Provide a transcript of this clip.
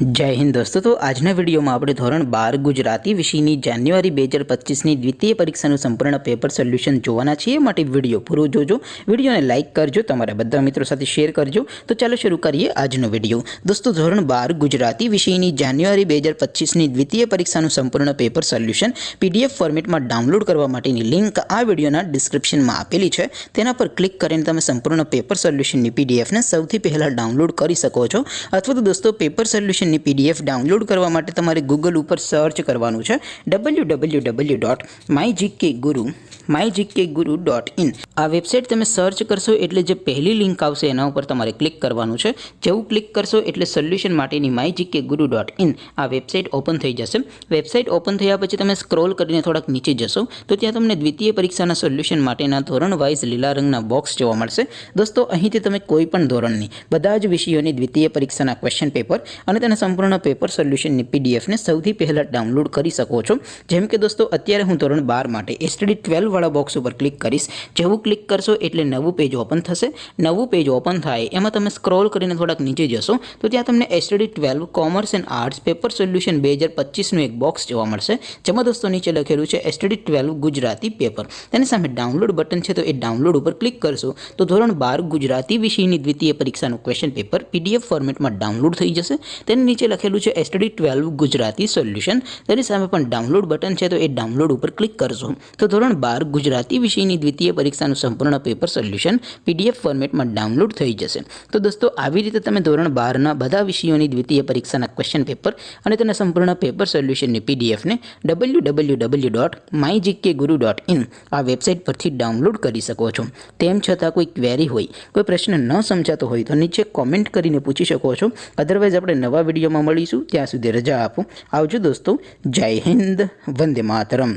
जय हिंद दोस्तों। तो आज वीडियो में આપણે ધોરણ 12 ગુજરાતી વિષયની જાન્યુઆરી 2025ની દ્વિતીય પરીક્ષાનું સંપૂર્ણ પેપર સોલ્યુશન જોવાના છીએ। માટે વિડિયો પૂરો જોજો, વિડિયોને લાઈક કરજો, તમારા બધા મિત્રો સાથે શેર કરજો। તો ચાલો શરૂ કરીએ આજનો વિડિયો। દોસ્તો ધોરણ 12 ગુજરાતી વિષયની જાન્યુઆરી 2025ની દ્વિતીય પરીક્ષાનું સંપૂર્ણ પેપર સોલ્યુશન પીડીએફ ફોર્મેટમાં ડાઉનલોડ કરવા માટેની લિંક આ વિડિયોના ડિસ્ક્રિપ્શનમાં આપેલી છે। તેના પર ક્લિક કરીને તમે સંપૂર્ણ પેપર સોલ્યુશનની પીડીએફને સૌથી પહેલા ડાઉનલોડ કરી શકો છો। અથવા તો દોસ્તો પેપર સોલ્યુશન पीडीएफ डाउनलॉड करवा माटे तमारे गूगल पर सर्च करवानुं छे www.mygkguru.in। आ वेबसाइट तमे सर्च करशो एटले जे पहली लिंक आवशे एना उपर तमारे क्लिक करवानुं छे। जेवुं क्लिक करशो एटले सोल्यूशन माटेनी mygkguru.in आ वेबसाइट ओपन थई जशे। वेबसाइट ओपन थया पछी तमे स्क्रॉल करीने थोड़ाक नीचे जशो तो त्यां तमने द्वितीय परीक्षाना सोल्यूशन माटेना धोरण वाइज लीला रंगना बॉक्स जोवा मळशे। दोस्तों અહીંથી તમે કોઈ પણ ધોરણની બધા જ વિષયોની દ્વિતીય પરીક્ષાના ક્વેશ્ચન પેપર અને તેના સંપૂર્ણ પેપર સોલ્યુશનની પીડીએફને સૌથી પહેલા ડાઉનલોડ કરી શકો છો। જેમ કે દોસ્તો અત્યારે હું ધોરણ 12 માટે એસટીડી 12 વાળા બોક્સ ઉપર ક્લિક કરીશ। જેવું ક્લિક કરશો એટલે નવું પેજ ઓપન થશે। નવું પેજ ઓપન થાય એમાં તમે સ્ક્રોલ કરીને થોડાક નીચે જશો તો ત્યાં તમને STD 12 commerce and arts paper solution 2025 નું એક બોક્સ જોવા મળશે। જેમાં દોસ્તો નીચે લખેલું છે એસટીડી 12 ગુજરાતી પેપર। તેની સામે ડાઉનલોડ બટન છે તો એ ડાઉનલોડ ઉપર ક્લિક કરશો તો ધોરણ 12 ગુજરાતી વિષયની દ્વિતીય પરીક્ષાનું ક્વેશ્ચન પેપર પીડીએફ ફોર્મેટમાં ડાઉનલોડ થઈ જશે। તેની નીચે લખેલું છે એસટીડી 12 ગુજરાતી સોલ્યુશન। તેની સામે પણ ડાઉનલોડ બટન છે તો એ ડાઉનલોડ ઉપર ક્લિક કરશો તો ધોરણ 12 ગુજરાતી વિષયની દ્વિતીય પરીક્ષાનું સંપૂર્ણ પેપર સોલ્યુશન પીડીએફ ફોર્મેટમાં ડાઉનલોડ થઈ જશે। તો દોસ્તો આવી રીતે તમે ધોરણ 12 ના બધા વિષયોની દ્વિતીય પરીક્ષાના ક્વેશ્ચન પેપર અને તેના સંપૂર્ણ પેપર સોલ્યુશનની પીડીએફને www.mygkguru.in આ વેબસાઇટ પરથી ડાઉનલોડ કરી શકો છો। તેમ છતાં કોઈ ક્વેરી હોય, કોઈ પ્રશ્ન ન સમજાતો હોય તો નીચે કોમેન્ટ કરીને પૂછી શકો છો। અધરવાઇઝ આપણે નવા વિડીયોમાં મળીશું। ત્યાં સુધી રજા આપો। આવજો દોસ્તો। જય હિન્દ, વંદે માતરમ।